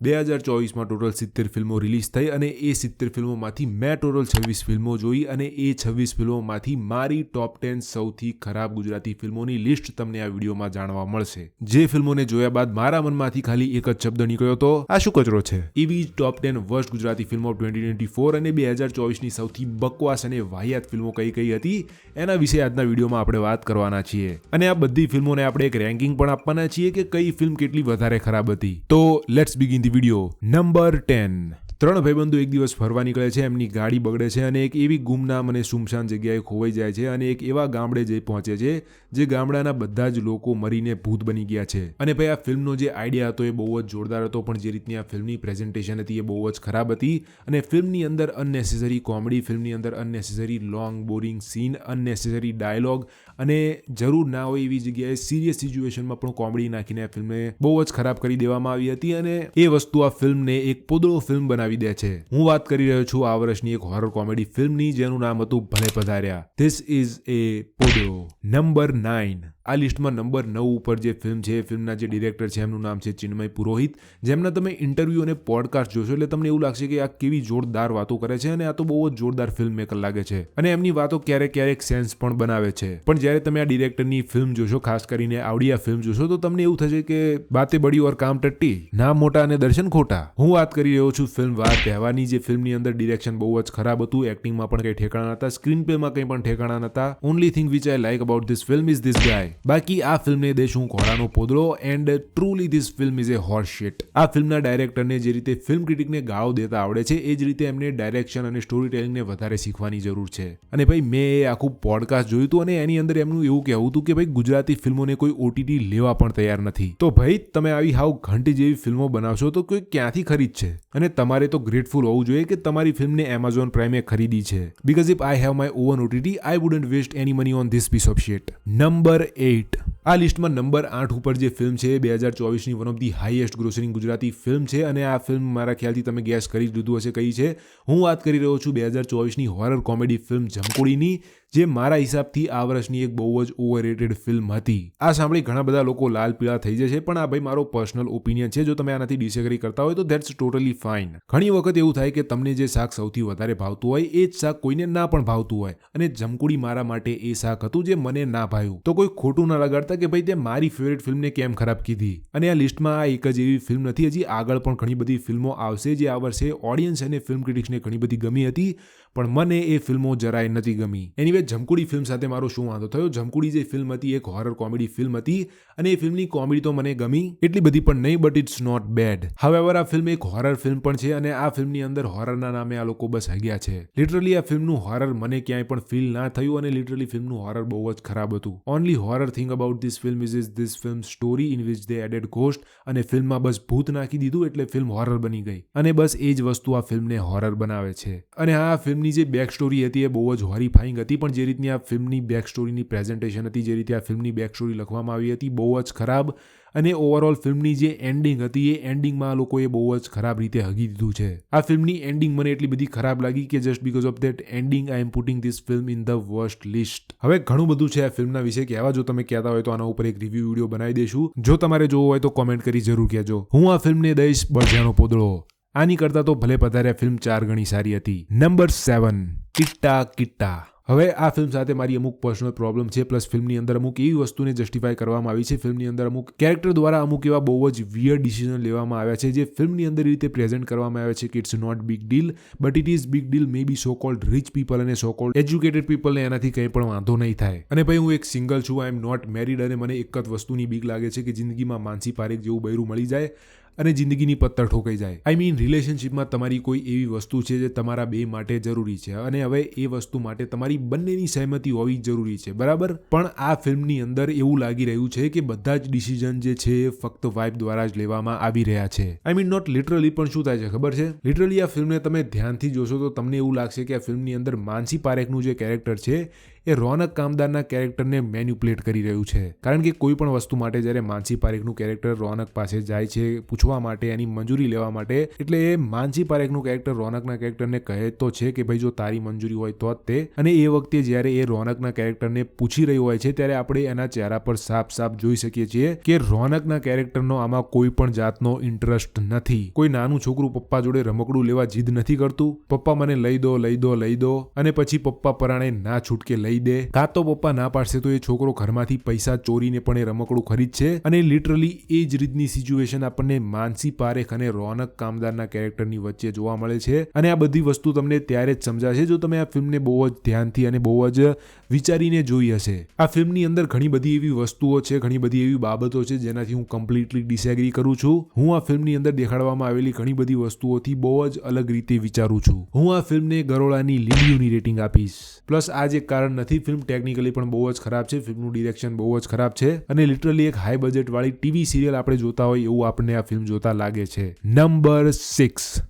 2024માં total 70 ફિલ્મો release થઈ અને એ 70 ફિલ્મોમાંથી મેં ટોટલ 26 ફિલ્મો જોઈ અને એ 26 ફિલ્મોમાંથી મારી ટોપ 10 સૌથી ખરાબ ગુજરાતી ફિલ્મોની લિસ્ટ તમને આ વિડીયોમાં જાણવા મળશે. જે ફિલ્મોને જોયા બાદ મારા મનમાંથી ખાલી એક જ શબ્દ નીકળ્યો હતો, આ શું કચરો છે. એવી ટોપ 10 વર્સ્ટ ગુજરાતી ફિલ્મો 2024 અને 2024ની સૌથી બકવાસ અને વાહિયાત ફિલ્મો કઈ કઈ હતી એના વિશે આજના વિડીયોમાં આપણે વાત કરવાના છીએ. અને આ બધી ફિલ્મોને આપણે એક રેન્કિંગ પણ આપવાના છીએ કે કઈ ફિલ્મ કેટલી વધારે ખરાબ હતી. તો let's begin the video. Number 10. 3 ભાઈબંધો એક દિવસ ફરવા નીકળે છે. એમની ગાડી બગડે છે અને એક એવી ગુમનામ અને સુમસાન જગ્યાએ ખોવાઈ જાય છે અને એક એવા ગામડે જઈ પહોંચે છે જે ગામડાના બધા જ લોકો મરીને ભૂત બની ગયા છે. અને ભાઈ આ ફિલ્મનો જે આઈડિયા હતો એ બહુ જ જોરદાર હતો, પણ જે રીતની આ ફિલ્મની પ્રેઝન્ટેશન હતી એ બહુ જ ખરાબ હતી. અને ફિલ્મની અંદર અનનેસેસરી કોમેડી, ફિલ્મની અંદર unnecessary long boring scene, unnecessary dialogue અને જરૂર ના હોય એવી જગ્યાએ સિરિયસ સિચ્યુએશનમાં પણ કોમેડી નાખીને આ ફિલ્મને બહુ જ ખરાબ કરી દેવામાં આવી હતી. અને એ વસ્તુ આ ફિલ્મને એક પોદળો ફિલ્મ બનાવી દે છે. હું વાત કરી રહ્યો છું આ વર્ષની એક હોરર કોમેડી ફિલ્મની જેનું નામ હતું ભલે પધાર્યા. ધીસ ઇઝ એ પોદળો. નંબર 9. આ લિસ્ટમાં નંબર 9 ઉપર જે ફિલ્મ છે એ ફિલ્મના જે ડિરેક્ટર છે એમનું નામ છે ચિન્મય પુરોહિત. જેમના તમે ઇન્ટરવ્યૂ અને પોડકાસ્ટ જોશો એટલે તમને એવું લાગશે કે આ કેવી જોરદાર વાતો કરે છે અને આ તો બહુ જ જોરદાર ફિલ્મ મેકર લાગે છે. અને એમની વાતો ક્યારેક ક્યારેક સેન્સ પણ બનાવે છે. પણ જ્યારે તમે આ ડિરેક્ટરની ફિલ્મ જોશો, ખાસ કરીને આવડી આ ફિલ્મ જોશો, તો તમને એવું થશે કે બાતે બડી ઓર કામ ટટ્ટી, નામ મોટા અને દર્શન ખોટા. હું વાત કરી રહ્યો છું ફિલ્મ વાર તહેવારની. જે ફિલ્મની અંદર ડિરેક્શન બહુ જ ખરાબ હતું, એક્ટિંગમાં પણ કંઈ ઠેકાણા નતા, સ્ક્રીન પ્લેમાં કંઈ પણ ઠેકાણા નતા. Only thing which I like about this film is this guy. બાકી આ ફિલ્મને દેશું ઘોડાનો પોદળો and truly this film is a horse shit. આ ફિલ્મના ડાયરેક્ટરને જે રીતે ફિલ્મ ક્રિટિકને ગાળો દેતા આવડે છે એ જ રીતે એમને ડાયરેક્શન અને સ્ટોરી ટેલિંગને વધારે શીખવાની જરૂર છે. અને ભાઈ મેં એ આખું પોડકાસ્ટ જોયું હતું અને એની અંદર એમનું એવું કહેવું હતું કે ભાઈ ગુજરાતી ફિલ્મોને કોઈ OTT લેવા પણ તૈયાર નથી. તો ભાઈ તમે આવી હાવ ઘંટી જેવી ફિલ્મો બનાવશો તો કોઈ ક્યાંથી ખરીદશે. અને તમારે તો ગ્રેટફુલ હોવું જોઈએ કે તમારી ફિલ્મને Amazon પ્રાઇમે ખરીદી છે. Because if I have my own OTT I wouldn't waste any money on this piece of shit. Number 8. આ લિસ્ટમાં નંબર 8 ઉપર જે ફિલ્મ છે 2024ની one of the highest grossing Gujarati film છે. અને આ ફિલ્મ મારા ખ્યાલથી તમે ગેસ કરી જ લીધું હશે કઈ છે. હું વાત કરી રહ્યો છું 2024ની હોરર કોમેડી ફિલ્મ જમકુડીની, જે મારા હિસાબથી આ વર્ષની એક બહુ જ ઓવરરેટેડ ફિલ્મ હતી. આ સાંભળી ઘણા બધા લોકો લાલ પીળા થઈ જશે, પણ આ ભાઈ મારો પર્સનલ ઓપિનિયન છે. જો તમે આનાથી ડિસએગ્રી કરતા હોય તો ધેટ્સ ટોટલી ફાઇન. ઘણી વખત એવું થાય કે તમને જે શાક સૌથી વધારે ભાવતું હોય એ જ શાક કોઈને ના પણ ભાવતું હોય, અને જમકુડી મારા માટે એ શાક હતું જે મને ના ભાવ્યું. તો કોઈ ખોટું ના લગાડતા કે ભાઈ તે મારી ફેવરેટ ફિલ્મને કેમ ખરાબ કીધી. અને આ લિસ્ટમાં આ એક જ એવી ફિલ્મ નથી, હજી આગળ પણ ઘણી બધી ફિલ્મો આવશે જે આ વર્ષે ઓડિયન્સ અને ફિલ્મ ક્રિટિક્સને ઘણી બધી ગમી હતી, પણ મને એ ફિલ્મો જરાય નથી ગમી. એનીવે જમકુડી ફિલ્મ સાથે મારો શું વાંધો થયો. જમકુડી જે ફિલ્મ હતી એક હોરર કોમેડી ફિલ્મ હતી અને એ ફિલ્મની કોમેડી તો મને ગમી, એટલી બધી પણ નહીં, but it's not bad. However આ ફિલ્મ એક હોરર ફિલ્મ પણ છે અને આ ફિલ્મની અંદર હોરરના નામે આ લોકો બસ હગ્યા છે. લિટરલી આ ફિલ્મનું હોરર મને ક્યાંય પણ ફીલ ના થયું અને લિટરલી ફિલ્મનું હોરર બહુ જ ખરાબ હતું. Only horror thing about this film is this film story in which they added ghost. અને ફિલ્મમાં બસ ભૂત નાખી દીધું એટલે ફિલ્મ હોરર બની ગઈ. અને બસ એ જ વસ્તુ આ ફિલ્મને હોરર બનાવે છે. અને આ ફિલ્મની જે બેક સ્ટોરી હતી એ બહુ જ હોરીફાઈંગ હતી, પણ જે રીતની આ ફિલ્મની બેક સ્ટોરીની પ્રેઝન્ટેશન હતી, જે રીતે આ ફિલ્મની બેક સ્ટોરી લખવામાં આવી હતી, બહુ જ ખરાબ. અને ઓવરઓલ ફિલ્મની જે એન્ડિંગ હતી એ એન્ડિંગમાં લોકોએ બહુ જ ખરાબ રીતે હગી દીધું છે. આ ફિલ્મની એન્ડિંગ મને એટલી બધી ખરાબ લાગી કે just because of that ending I am putting this film in the worst list. હવે ઘણું બધું છે આ ફિલ્મના વિશે કહેવા. જો તમે કહેતા હોય તો આના ઉપર એક રિવ્યુ વિડીયો બનાવી દઈશું. જો તમારે જોવો હોય તો કોમેન્ટ કરી જરૂર કહેજો. હું આ ફિલ્મને દઈશ બળજાનો પોદળો. આની કરતા તો ભલે પધાર્યા ફિલ્મ 4 ગણી સારી હતી. નંબર 7. કિટ્ટા કિટ્ટા. હવે આ ફિલ્મ સાથે મારી અમુક પર્સનલ પ્રોબ્લેમ છે, પ્લસ ફિલ્મની અંદર અમુક એવી વસ્તુને જસ્ટિફાય કરવામાં આવી છે. ફિલ્મની અંદર અમુક કેરેક્ટર દ્વારા અમુક એવા બહુ જ વિયર્ડ ડિસિઝન લેવામાં આવ્યા છે જે ફિલ્મની અંદર રીતે પ્રેઝન્ટ કરવામાં આવ્યા છે કે it's not big deal, but it is big deal maybe so called rich people અને સો કોલ્ડ એજ્યુકેટેડ પીપલને એનાથી કંઈ પણ વાંધો નહીં થાય. અને ભાઈ હું એક સિંગલ છું, આઈ એમ નોટ મેરિડ, અને મને એક જ વસ્તુની બીક લાગે છે કે જિંદગીમાં માનસી પારેખ જેવું બૈરું મળી જાય અને જિંદગીની પત્તર ઠોકાઈ જાય. આઈ મીન રિલેશનશિપમાં તમારી કોઈ એવી વસ્તુ છે જે તમારા બે માટે જરૂરી છે અને હવે એ વસ્તુ માટે તમારી બંનેની સહેમતી હોવી જરૂરી છે, બરાબર. પણ આ ફિલ્મની અંદર એવું લાગી રહ્યું છે કે બધા જ ડિસિઝન જે છે એ ફક્ત વાઇફ દ્વારા જ લેવામાં આવી રહ્યા છે. આઈ મીન નોટ લિટરલી, પણ શું થાય છે ખબર છે, લિટરલી આ ફિલ્મને તમે ધ્યાનથી જોશો તો તમને એવું લાગશે કે આ ફિલ્મની અંદર માનસી પારેખનું જે કેરેક્ટર છે એ રોનક કામદારના કેરેક્ટરને મેન્યુપ્લેટ કરી રહ્યું છે. કારણ કે કોઈ પણ વસ્તુ માટે જ્યારે માનસી પારેખનું કેરેક્ટર રોનક પાસે જાય છે પૂછવા માટે, એની મંજૂરી લેવા માટે, એટલે એ માનસી પારેખનું કેરેક્ટર રોનકના કેરેક્ટરને કહે તો છે કે ભાઈ જો તારી મંજૂરી હોય તો જ તે. અને એ વખતે જ્યારે એ રોનકના કેરેક્ટરને પૂછી રહ્યો હોય છે ત્યારે આપણે એના ચહેરા પર સાફ સાફ જોઈ શકીએ છીએ કે રોનકના કેરેક્ટરનો આમાં કોઈ પણ જાતનો ઇન્ટરેસ્ટ નથી. કોઈ નાનું છોકરું પપ્પા જોડે રમકડું લેવા જીદ નથી કરતું, પપ્પા મને લઈ દો લઈ દો લઈ દો, અને પછી પપ્પા પરાણે ના છૂટકે લઈ દે, કાં તો પપ્પા ના પાડશે તો એ છોકરો ઘરમાંથી પૈસા ચોરીને પણ એ રમકડું ખરીદશે. અને લિટરલી એ જ રીતની સિચ્યુએશન આપણને માનસી પારેખ અને રોનક કામદારના કેરેક્ટરની વચ્ચે જોવા મળે છે. અને આ બધી વસ્તુ તમને ત્યારે જ સમજાશે જો તમે આ ફિલ્મને બહુ જ ધ્યાનથી અને બહુ જ વિચારીને જોઈ હશે. આ ફિલ્મની અંદર ઘણી બધી એવી વસ્તુઓ છે, ઘણી બધી એવી બાબતો છે જેનાથી હું કમ્પ્લીટલી ડિસએગ્રી કરું છું. હું આ ફિલ્મની અંદર દેખાડવામાં આવેલી ઘણી બધી વસ્તુઓથી બહુ જ અલગ રીતે વિચારું છું. હું આ ફિલ્મને ગરોળાની લીલીઓની રેટિંગ આપીશ. પ્લસ આ જ એક કારણ નથી, ફિલ્મ ટેકનિકલી પણ બહુ જ ખરાબ છે, ફિલ્મનું ડિરેક્શન બહુ જ ખરાબ છે, અને લિટરલી એક હાઈ બજેટ વાળી ટીવી સિરિયલ આપણે જોતા હોય એવું આપણને આ ફિલ્મ જોતા લાગે છે. નંબર 6,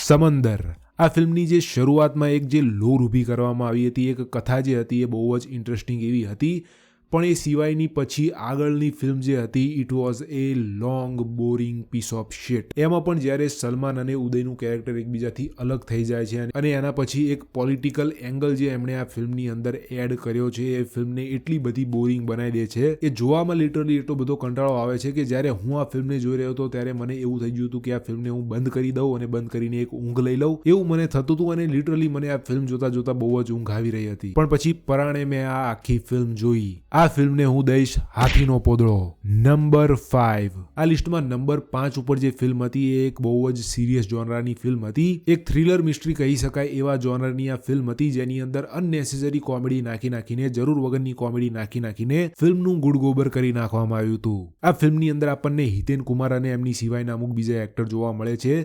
સમંદર. આ ફિલ્મની જે શરૂઆતમાં એક જે લોર ઊભી કરવામાં આવી હતી, એક કથા જે હતી એ બહુ જ ઇન્ટરેસ્ટિંગ એવી હતી, પણ એ સિવાયની પછી આગળની ફિલ્મ જે હતી it was a long boring piece of shit. એમાં પણ જ્યારે સલમાન અને ઉદયનું કેરેક્ટર એકબીજાથી અલગ થઈ જાય છે અને એના પછી એક પોલિટિકલ એંગલ જે એમણે આ ફિલ્મની અંદર એડ કર્યો છે એ ફિલ્મને એટલી બધી બોરિંગ બનાવી દે છે એ જોવામાં લિટરલી એટલો બધો કંટાળો આવે છે કે જ્યારે હું આ ફિલ્મને જોઈ રહ્યો હતો ત્યારે મને એવું થઈ ગયું હતું કે આ ફિલ્મને હું બંધ કરી દઉં અને બંધ કરીને એક ઊંઘ લઈ લઉં, એવું મને થતું હતું. અને લિટરલી મને આ ફિલ્મ જોતા જોતા બહુ જ ઊંઘ આવી રહી હતી. પણ પછી પરાણે મેં આ આખી ફિલ્મ જોઈ. આ ફિલ્મને હું દઈશ હાથીનો પોદળો. નંબર 5. આ લિસ્ટમાં નંબર 5 ઉપર જે ફિલ્મ હતી એ એક બહુ જ સિરિયસ જોનરાની ફિલ્મ હતી. એક થ્રિલર મિસ્ટ્રી કહી શકાય એવા જોનરની આ ફિલ્મ હતી જેની અંદર અનનેસેસરી કોમેડી નાખીને, જરૂર વગરની કોમેડી નાખીને ફિલ્મનું ગુડગોબર કરી નાખવામાં આવ્યું હતું. આ ફિલ્મની અંદર આપણને હિતેન કુમાર અને એમની સિવાયના અમુક બીજા એક્ટર જોવા મળે છે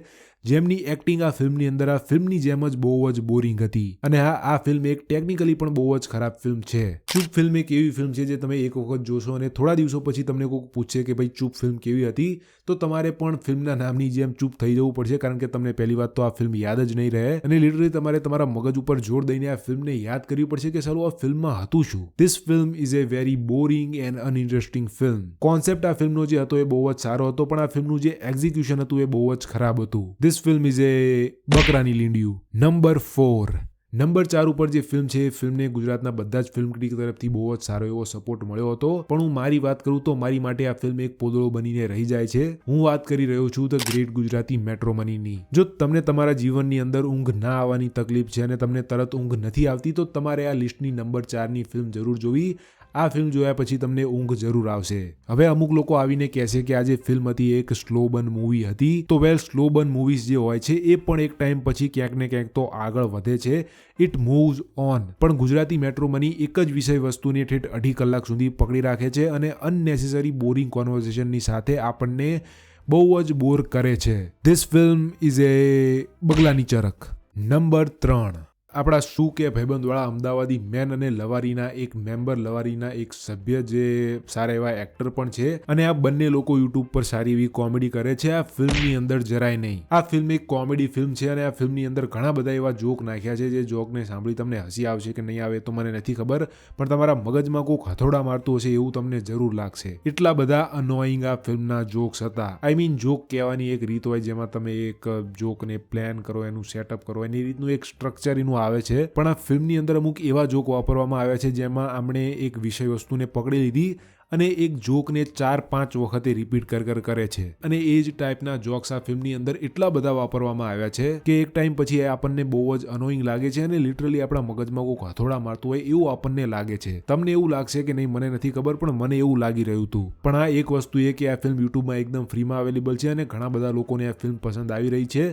જેમની એક્ટિંગ આ ફિલ્મની અંદર આ ફિલ્મની જેમ જ બહુ જ બોરિંગ હતી. અને આ ફિલ્મ એક ટેકનિકલી પણ બહુ જ ખરાબ ફિલ્મ છે. ચૂપ ફિલ્મ એક એવી ફિલ્મ છે જે તમે એક વખત જોશો અને થોડા દિવસો પછી તમને કોઈ પૂછશે કે ભાઈ ચૂપ ફિલ્મ કેવી હતી તો તમારે પણ ફિલ્મના નામની જેમ ચૂપ થઈ જવું પડશે, કારણ કે તમને પહેલી વાત તો આ ફિલ્મ યાદ જ નહીં રહે અને લિટરલી તમારે તમારા મગજ ઉપર જોર દઈને આ ફિલ્મને યાદ કરવી પડશે કે સાલું આ ફિલ્મમાં હતું શું. This film is a very boring and uninteresting film. Concept આ ફિલ્મનો જે હતો એ બહુ જ સારો હતો, પણ આ ફિલ્મનું જે એક્ઝિક્યુશન હતું એ બહુ જ ખરાબ હતું. ધીસ ફિલ્મ ઇઝ એ બકરાની લીંડિયું. નંબર 4. નંબર 4 ઉપર જે ફિલ્મ છે એ ફિલ્મને ગુજરાતના બધા જ ફિલ્મ ક્રિટિક તરફથી બહુ જ સારો એવો સપોર્ટ મળ્યો હતો, પણ હું મારી વાત કરું તો મારી માટે આ ફિલ્મ એક પોદળો બનીને રહી જાય છે. હું વાત કરી રહ્યો છું ધ ગ્રેટ ગુજરાતી મેટ્રોમનીની. જો તમને તમારા જીવનની અંદર ઊંઘ ના આવવાની તકલીફ છે અને તમને તરત ઊંઘ નથી આવતી તો તમારે આ લિસ્ટની નંબર 4ની ફિલ્મ જરૂર જોવી. આ ફિલ્મ જોયા પછી તમને ઊંઘ જરૂર આવશે. હવે અમુક લોકો આવીને કહેશે કે આ જે ફિલ્મ હતી એક સ્લો બર્ન મૂવી હતી, તો વેલ સ્લો બર્ન મૂવીઝ જે હોય છે એ પણ એક ટાઈમ પછી ક્યાંક ને ક્યાંક તો આગળ વધે છે, ઇટ મૂવ્સ ઓન. પણ ગુજરાતી મેટ્રોમની એક જ વિષય વસ્તુને ઠેઠ 2.5 કલાક સુધી પકડી રાખે છે અને અનનેસેસરી બોરિંગ કોન્વર્સેશનની સાથે આપણને બહુ જ બોર કરે છે. ધીસ ફિલ્મ ઇઝ એ બગલાની ચરક. નંબર 3. આપણા શું કે ભાઈબંધવાળા અમદાવાદી મેન અને લવારીના એક મેમ્બર, લવારીના એક સભ્ય જે સારા એવા એક્ટર પણ છે, અને આ બંને લોકો યુટ્યુબ પર સારી એવી કોમેડી કરે છે. આ ફિલ્મની અંદર જરાય નહીં. આ ફિલ્મ એક કોમેડી ફિલ્મ છે અને આ ફિલ્મની અંદર ઘણા બધા એવા જોક નાખ્યા છે જે જોકને સાંભળી તમને હસી આવશે કે નહીં આવે તો મને નથી ખબર, પણ તમારા મગજમાં કોઈક હથોડા મારતું હશે એવું તમને જરૂર લાગશે. એટલા બધા અનોઈંગ આ ફિલ્મના જોક્સ હતા. આઈ મીન જોક કહેવાની એક રીત હોય જેમાં તમે એક જોકને પ્લાન કરો, એનું સેટઅપ કરો, એની રીતનું એક સ્ટ્રક્ચર એનું આવે છે, પણ આ ફિલ્મની અંદર અમુક એવા જોક વાપરવામાં આવ્યા છે જેમાં આમણે એક વિષય વસ્તુને પકડી લીધી અને એક જોકને 4-5 વખતે રિપીટ કરે છે, અને એ જ ટાઈપના જોક્સ આ ફિલ્મની અંદર એટલા બધા વાપરવામાં આવ્યા છે કે એક ટાઈમ પછી એ આપણને બહુ જ અનોઈંગ લાગે છે અને લિટરલી આપણા મગજમાં કોઈ હથોડા મારતું હોય એવું આપણને લાગે છે. તમને એવું લાગશે કે નહીં મને નથી ખબર, પણ મને એવું લાગી રહ્યું હતું. પણ આ એક વસ્તુ એ કે આ ફિલ્મ યુટ્યુબમાં એકદમ ફ્રીમાં અવેલેબલ છે અને ઘણા બધા લોકોને આ ફિલ્મ પસંદ આવી રહી છે.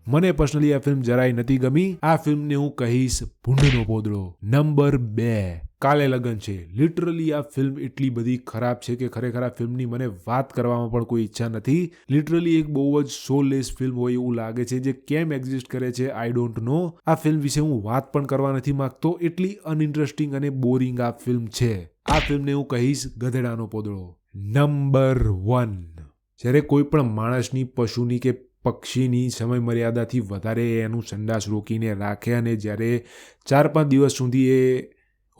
મને પર્સનલી આ ફિલ્મ જરાય નથી ગમી. આ ફિલ્મને હું કહીશ ભૂંડનો પોદળો. નંબર 2. કાલે લગન છે. લિટરલી આ ફિલ્મ એટલી બધી ખરાબ છે કે ખરેખર આ ફિલ્મની મને વાત કરવામાં પણ કોઈ ઈચ્છા નથી. લિટરલી એક બહુ જ સોલેસ ફિલ્મ હોય એવું લાગે છે જે કેમ એક્ઝિસ્ટ કરે છે આઈ ડોન્ટ નો. આ ફિલ્મ વિશે હું વાત પણ કરવા નથી માંગતો, એટલી અનઇન્ટરેસ્ટિંગ અને બોરિંગ આ ફિલ્મ છે. આ ફિલ્મને હું કહીશ ગધેડાનો પોદળો. નંબર 1. જ્યારે કોઈ પણ માણસની, પશુની કે પક્ષીની સમય મર્યાદાથી વધારે એનું સંડાસ રોકીને રાખે અને જ્યારે 4-5 દિવસ સુધી એ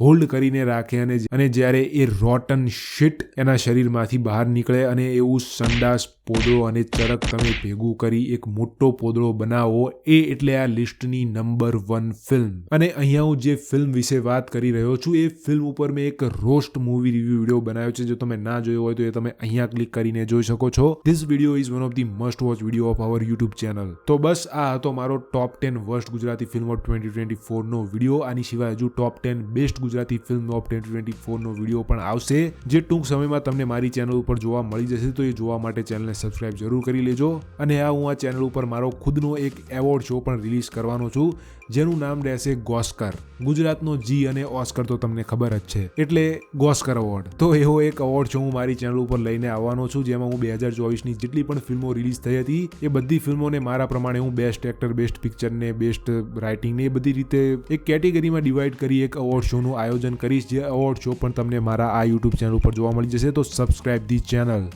હોલ્ડ કરીને રાખે અને જ્યારે એ રોટન શિટ એના શરીરમાંથી બહાર નીકળે અને એવું સંડાસ પોદળો અને ચરક તમે ભેગું કરી એક મોટો પોદળો બનાવો, એ એટલે આ લિસ્ટની નંબર 1 ફિલ્મ. અને અહીંયા હું જે ફિલ્મ વિશે વાત કરી રહ્યો છું એ ફિલ્મ ઉપર મેં એક રોસ્ટ મૂવી રિવ્યુ વિડીયો બનાવ્યો છે. જો તમે ના જોયો હોય તો એ તમે અહીંયા ક્લિક કરીને જોઈ શકો છો. This video is one of the must watch video of our YouTube channel. તો બસ આ હતો મારો ટોપ 10 વર્સ્ટ ગુજરાતી ફિલ્મો 2024 નો વિડીયો. આની સિવાય હજુ top 10 best Gujarati film of 2024 નો વિડીયો પણ આવશે, જે ટૂંક સમયમાં તમને મારી ચેનલ ઉપર જોવા મળી જશે. તો એ જોવા માટે ચેનલને સબસ્ક્રાઇબ જરૂર કરી લેજો. અને હું આ ચેનલ ઉપર મારો ખુદનો એક એવોર્ડ શો પણ રિલીઝ કરવાનો છું, જેનું નામ રહેશે ગોસ્કર. ગુજરાતનો જી અને ઓસ્કર તો તમને ખબર જ છે, એટલે ગોસ્કર એવોર્ડ. તો એવો એક એવોર્ડ શો હું મારી ચેનલ ઉપર લઈને આવવાનો છું, જેમાં હું 2024ની જેટલી પણ ફિલ્મો રિલીઝ થઈ હતી એ બધી ફિલ્મોને મારા પ્રમાણે હું બેસ્ટ એક્ટર, બેસ્ટ પિક્ચર ને બેસ્ટ રાઇટિંગ ને એ બધી રીતે એક કેટેગરીમાં ડિવાઈડ કરી એક એવોર્ડ શોનું આયોજન કરીશ. જે એવોર્ડ શો પણ તમને મારા આ યુટ્યુબ ચેનલ ઉપર જોવા મળી જશે. તો સબસ્ક્રાઇબ ધી ચેનલ.